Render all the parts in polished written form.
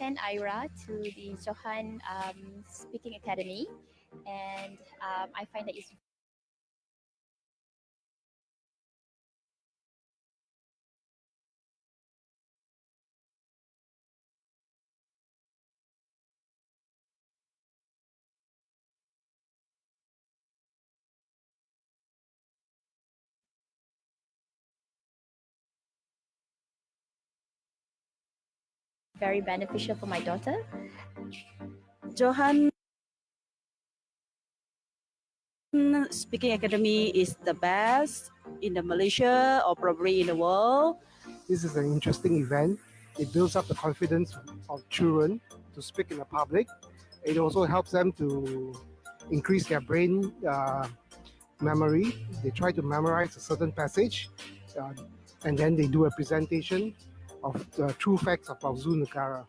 attend Ira to the Johan Speaking Academy, and I find that it's very beneficial for my daughter. Johan Speaking Academy is the best in the Malaysia or probably in the world. This is an interesting event. It builds up the confidence of children to speak in the public. It also helps them to increase their brain memory. They try to memorize a certain passage, and then they do a presentation of the true facts about Zoo Negara.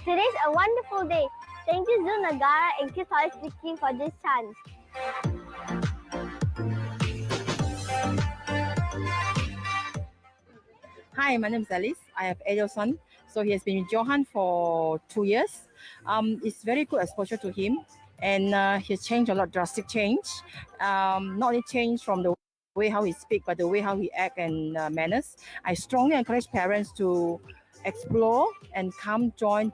Today's a wonderful day. Thank you, Zoo Negara and Kids Speaking for this chance. Hi, my name is Alice. I have 8 son. So he has been with Johan for 2 years. It's very good exposure to him, and he's changed a lot, drastic change. Not only change from the way how he speak, but the way how he act and manners. I strongly encourage parents to explore and come join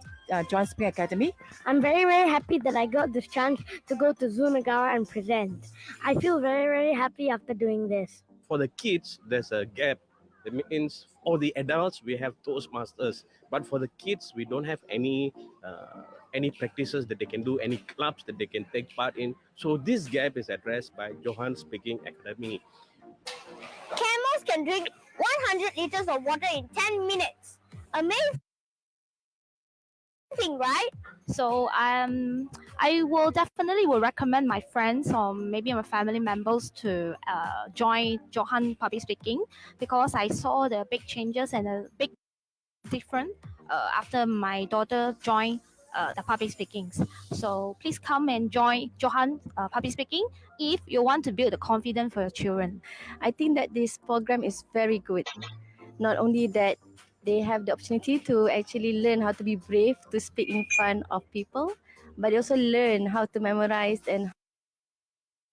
Speaking Academy. I'm very, very happy that I got this chance to go to Zoo Negara and present. I feel very, very happy after doing this. For the kids, there's a gap. That means all the adults, we have Toastmasters. But for the kids, we don't have any practices that they can do, any clubs that they can take part in. So this gap is addressed by Johan Speaking Academy. Camels can drink 100 liters of water in 10 minutes. Amazing, right? So I will definitely recommend my friends or maybe my family members to join Johan Public Speaking, because I saw the big changes and a big difference after my daughter joined the public speakings. So please come and join Johan Public Speaking if you want to build the confidence for your children. I think that this program is very good. Not only that, they have the opportunity to actually learn how to be brave to speak in front of people, but they also learn how to memorize and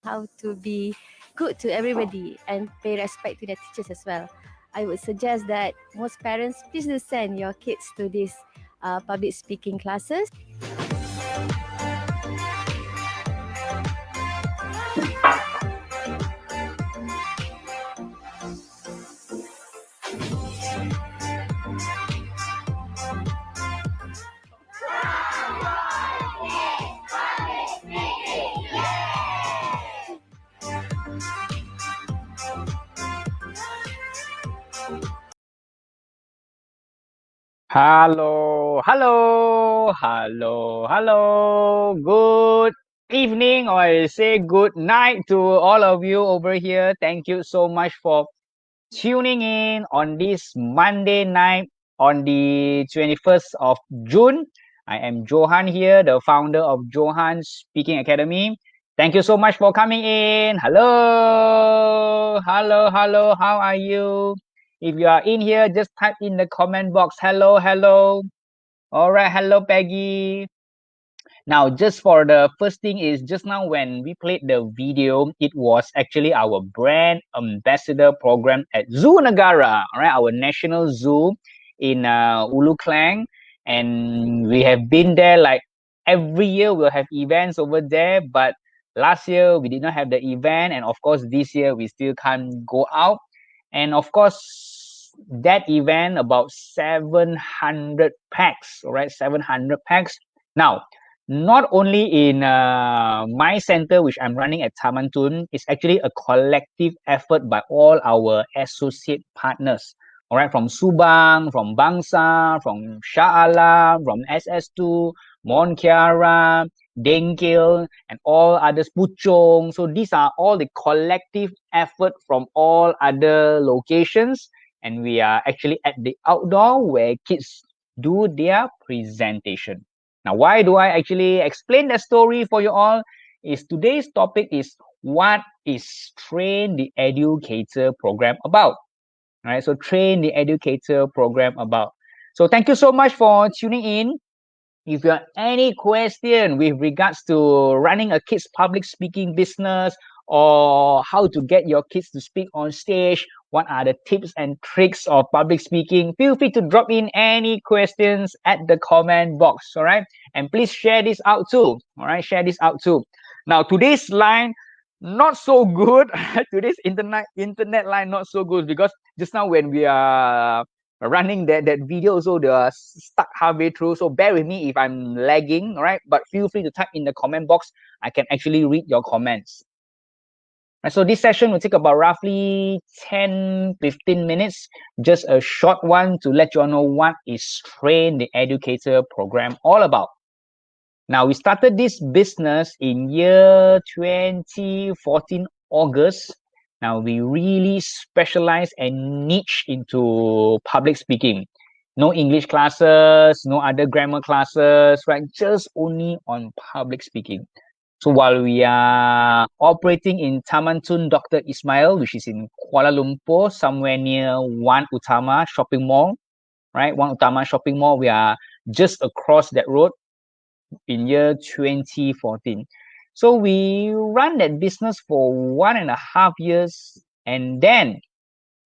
how to be good to everybody and pay respect to their teachers as well. I would suggest that most parents, please do send your kids to these public speaking classes. Hello, hello, hello, hello. Good evening, or I say good night to all of you over here. Thank you so much for tuning in on this Monday night on the 21st of June. I am Johan here, the founder of Johan Speaking Academy. Thank you so much for coming in. Hello, hello, hello. How are you? If you are in here, just type in the comment box. Hello, hello. All right. Hello, Peggy. Now, just for the first thing is just now when we played the video, it was actually our brand ambassador program at Zoo Negara, all right, our national zoo in Ulu Klang. And we have been there like every year we'll have events over there, but last year we did not have the event. And of course, this year we still can't go out. And of course, that event about 700 packs, all right, 700 packs. Now, not only in my center, which I'm running at Taman Tun, it's actually a collective effort by all our associate partners. All right, from Subang, from Bangsa, from Shah Alam, from SS2, Mont Kiara, Dengkil, and all others, Puchong. So these are all the collective effort from all other locations. And we are actually at the outdoor where kids do their presentation. Now, why do I actually explain the story for you all? Is today's topic is what is Train-The-Educator program about? right? So Train the Educator program about. So thank you so much for tuning in. If you have any question with regards to running a kids public speaking business or how to get your kids to speak on stage, what are the tips and tricks of public speaking, feel free to drop in any questions at the comment box, all right? And please share this out too, all right? Share this out too. Now, today's line, not so good. Today's internet line, not so good, because just now when we are running that video, so they are stuck halfway through, so bear with me if I'm lagging, all right? But feel free to type in the comment box. I can actually read your comments. And so this session will take about roughly 10-15 minutes, just a short one to let you all know what is Train the Educator program all about. Now, we started this business in year 2014 August. Now, we really specialize and niche into public speaking. No English classes, no other grammar classes, right? Just only on public speaking. So while we are operating in Taman Tun Dr. Ismail, which is in Kuala Lumpur, somewhere near One Utama Shopping Mall, right? One Utama Shopping Mall, we are just across that road in year 2014. So we run that business for 1.5 years, and then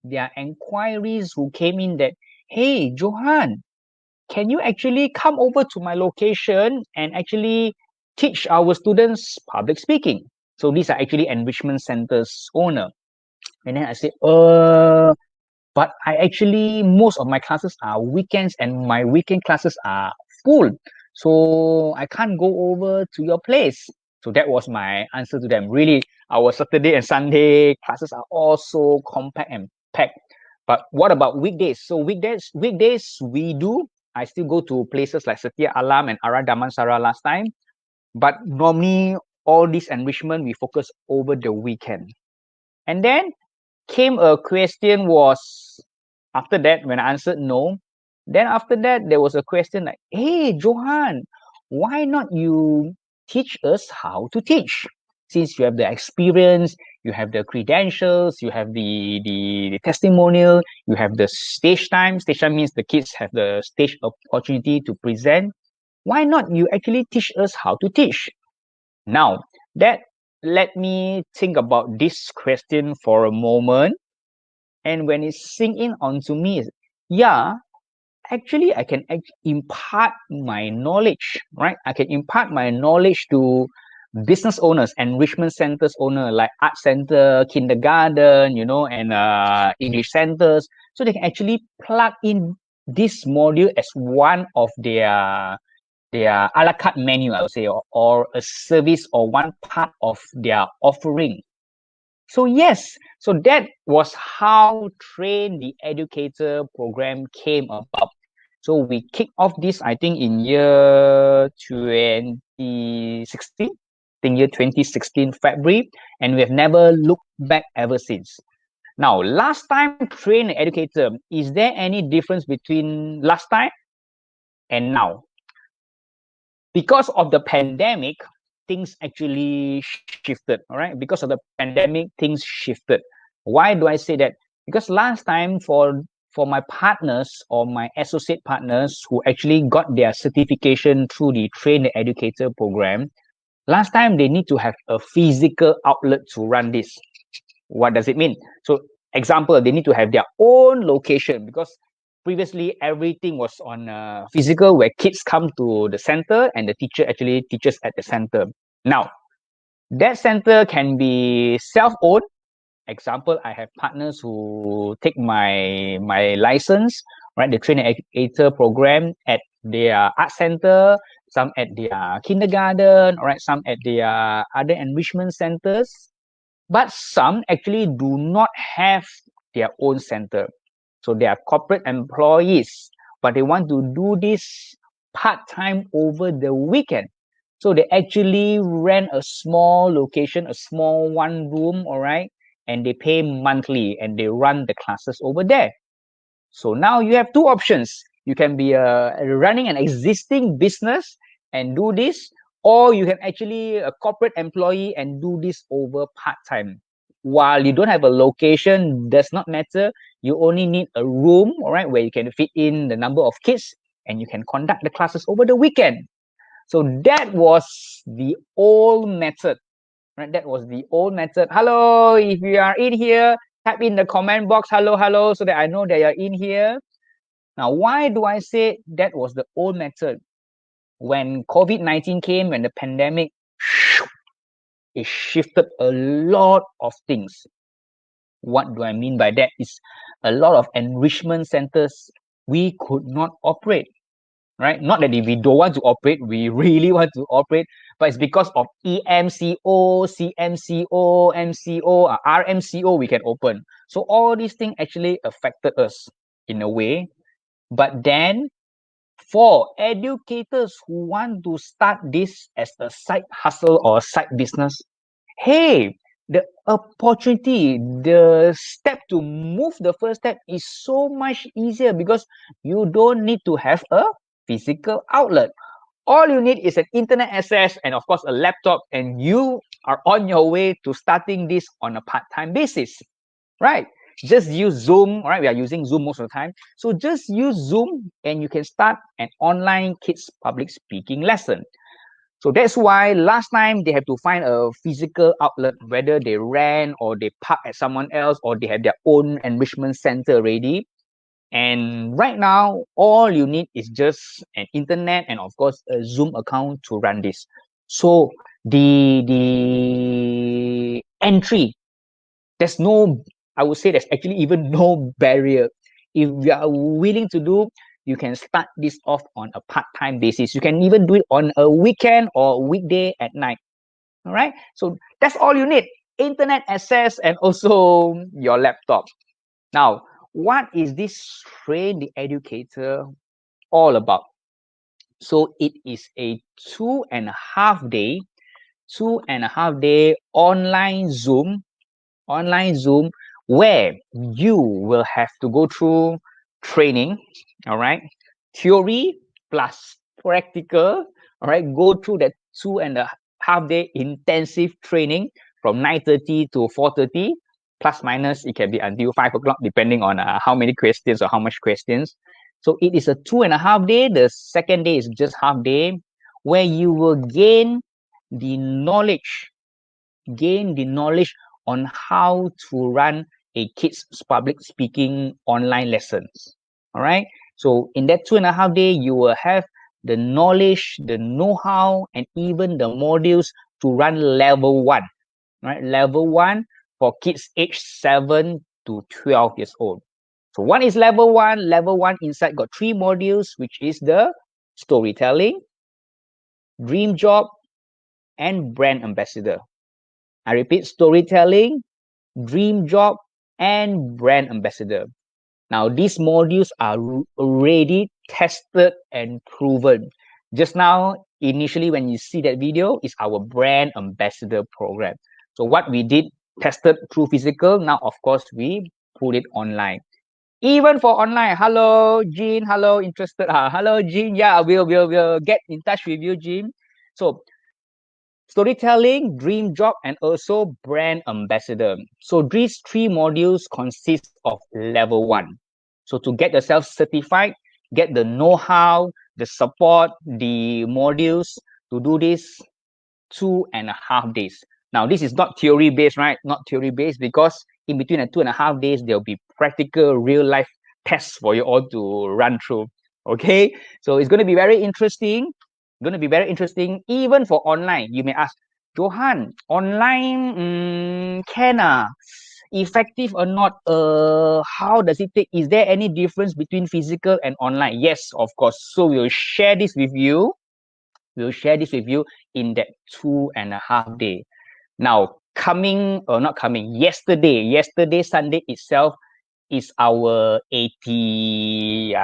there are inquiries who came in that, hey, Johan, can you actually come over to my location and actually teach our students public speaking? So these are actually enrichment centers owner. And then I said, but I actually, most of my classes are weekends and my weekend classes are full. So I can't go over to your place. So that was my answer to them. Really, our Saturday and Sunday classes are also compact and packed. But what about weekdays? So weekdays we do. I still go to places like Setia Alam and Ara Damansara last time. But normally, all this enrichment, we focus over the weekend. And then came a question was, after that, when I answered no, then after that, there was a question like, hey, Johan, why not you teach us how to teach? Since you have the experience, you have the credentials, you have the testimonial, you have the stage time. Stage time means the kids have the stage opportunity to present. Why not you actually teach us how to teach? Now, that let me think about this question for a moment. And when it sink in onto me, yeah, actually I can impart my knowledge, right? I can impart my knowledge to business owners, enrichment centers owner like art center, kindergarten, you know, and English centers. So they can actually plug in this module as one of their a la carte menu, I would say, or a service or one part of their offering. So yes, so that was how Train the Educator program came about. So we kicked off this, I think, in year 2016, year 2016 February, and we have never looked back ever since. Now, last time Train the Educator, is there any difference between last time and now? Because of the pandemic, things actually shifted, all right? Because of the pandemic, things shifted. Why do I say that? Because last time for my partners or my associate partners who actually got their certification through the Train the Educator program, last time they need to have a physical outlet to run this. What does it mean? So example, they need to have their own location, because previously everything was on physical, where kids come to the center and the teacher actually teaches at the center. Now, that center can be self-owned. Example, I have partners who take my license, right? The Train Educator program at their art center, some at their kindergarten, all right? Some at their other enrichment centers. But some actually do not have their own center. So they are corporate employees, but they want to do this part-time over the weekend. So they actually rent a small location, a small one room, all right? And they pay monthly and they run the classes over there. So now you have two options. You can be running an existing business and do this, or you can actually a corporate employee and do this over part-time. while you don't have a location, does not matter. You only need a room, all right, where you can fit in the number of kids and you can conduct the classes over the weekend. So that was the old method, right? That was the old method. Hello, if you are in here, type in the comment box, hello, hello, so that I know that you're in here. Now, why do I say that was the old method? When COVID-19 came, when the pandemic, it shifted a lot of things. What do I mean by that? Is a lot of enrichment centers we could not operate, right? Not that if we don't want to operate, we really want to operate, but it's because of EMCO, CMCO, MCO, RMCO, we can open. So all these things actually affected us in a way. But then for educators who want to start this as a side hustle or side business, hey, the opportunity, the step to move the first step is so much easier because you don't need to have a physical outlet. All you need is an internet access and of course a laptop, and you are on your way to starting this on a part-time basis, right? Just use Zoom, right? We are using Zoom most of the time. So just use Zoom and you can start an online kids public speaking lesson. So that's why last time they have to find a physical outlet, whether they rent or they park at someone else or they have their own enrichment center ready. And right now, all you need is just an internet and of course a Zoom account to run this. So the entry, there's no, I would say there's actually even no barrier. If you are willing to do, you can start this off on a part-time basis. You can even do it on a weekend or weekday at night. All right. So that's all you need. Internet access and also your laptop. Now, what is this Train-The-Educator all about? So it is a 2.5 day online Zoom where you will have to go through training, all right, theory plus practical, all right, go through that 2.5 day intensive training from 9:30 to 4:30, plus minus it can be until 5 o'clock depending on how many questions or how much questions. So it is a 2.5 day. The second day is just half day, where you will gain the knowledge on how to run a kids public speaking online lessons. All right. So in that 2.5 day, you will have the knowledge, the know-how, and even the modules to run level 1. Right, level 1 for kids aged 7 to 12 years old. So what is level 1? Level 1 inside got 3 modules, which is the storytelling, dream job, and brand ambassador. I repeat, storytelling, dream job, and brand ambassador. Now, these modules are already tested and proven. Just now, initially, when you see that video, is our brand ambassador program. So what we did, tested through physical. Now, of course, we put it online. Even for online. Hello, Jean. Hello, interested. Hello, Jean. Yeah, we'll get in touch with you, Jean. So storytelling, dream job, and also brand ambassador. So these 3 modules consist of level 1. So to get yourself certified, get the know-how, the support, the modules to do this 2.5 days. Now, this is not theory-based, right? Not theory-based, because in between the 2.5 days, there'll be practical, real-life tests for you all to run through. Okay? So it's going to be very interesting. Even for online. You may ask, Johan, online can effective or not? How does it take? Is there any difference between physical and online? Yes, of course. So we'll share this with you. In that 2.5 day. Now, yesterday, Sunday itself, is our 87,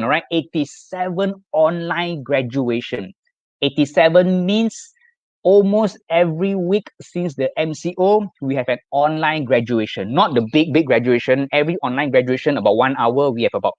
right? 87 online graduation. 87 means almost every week since the MCO, we have an online graduation. Not the big graduation. Every online graduation, about 1 hour, we have about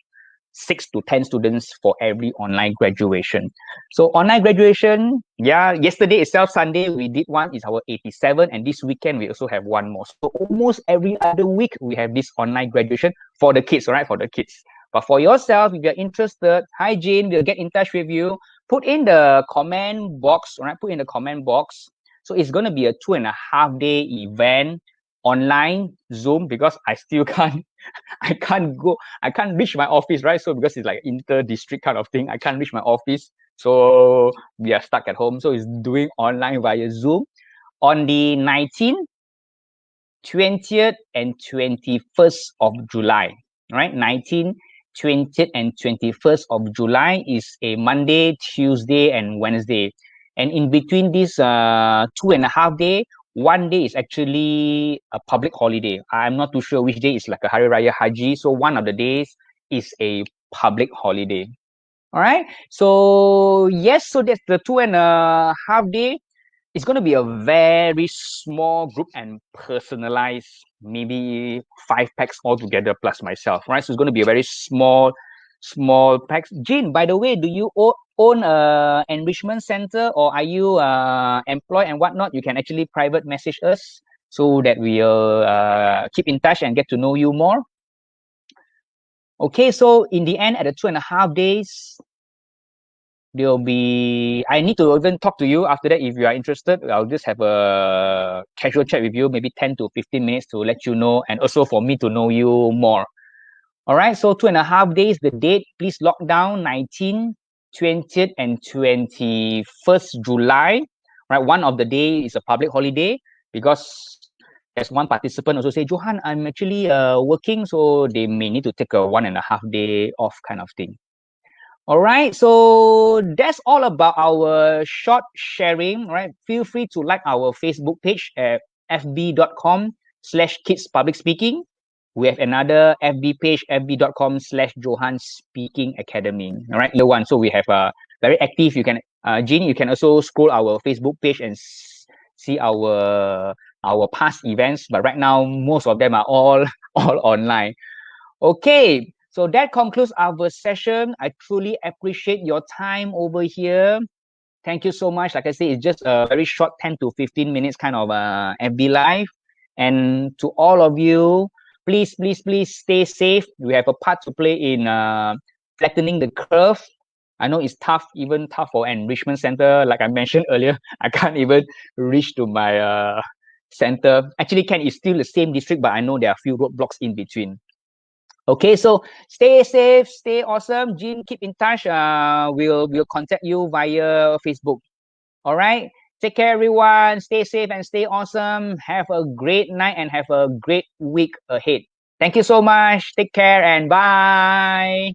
6 to 10 students for every online graduation. So online graduation, yeah, yesterday itself, Sunday, we did one, it's our 87, and this weekend we also have one more. So almost every other week, we have this online graduation for the kids, all right, for the kids. But for yourself, if you're interested, hi Jane, we'll get in touch with you. Put in the comment box, all right, put in the comment box. So it's going to be a 2.5-day event, online Zoom, because I still can't I can't reach my office, right? So because it's like inter-district kind of thing, I can't reach my office. So we are stuck at home. So it's doing online via Zoom on the 19th, 20th, and 21st of July, right? 19th, 20th, and 21st of July is a Monday, Tuesday, and Wednesday. And in between this 2.5 day, one day is actually a public holiday. I'm not too sure which day is like a Hari Raya Haji. So one of the days is a public holiday. All right. So yes, so that's the 2.5 day. It's going to be a very small group and personalized, maybe 5 packs altogether plus myself, right? So it's going to be a very small packs. Jean, by the way, do you own a enrichment center, or are you employed and whatnot? You can actually private message us so that we'll keep in touch and get to know you more. Okay, so in the end, at the 2.5 days, there'll be, I need to even talk to you after that. If you are interested, I'll just have a casual chat with you, maybe 10 to 15 minutes to let you know, and also for me to know you more. All right, so 2.5 days, the date, please lock down 19th, 20th, and 21st July. Right, one of the day is a public holiday, because as one participant also say, Johan, I'm actually working, so they may need to take a 1.5 day off kind of thing. All right, so that's all about our short sharing, right? Feel free to like our Facebook page at fb.com/kidspublicspeaking. We have another FB page, fb.com/Johan Speaking Academy. All right, the one. So we have a very active. You can, Jean, you can also scroll our Facebook page and see our past events. But right now, most of them are all online. Okay, so that concludes our session. I truly appreciate your time over here. Thank you so much. Like I say, it's just a very short 10 to 15 minutes kind of FB live. And to all of you, please stay safe. We have a part to play in flattening the curve. I know it's tough, even tough for enrichment center. Like I mentioned earlier, I can't even reach to my center. Actually, Ken is still the same district, but I know there are a few roadblocks in between. Okay, so stay safe, stay awesome. Jean, keep in touch. We'll contact you via Facebook. All right. Take care, everyone. Stay safe and stay awesome. Have a great night and have a great week ahead. Thank you so much. Take care and bye.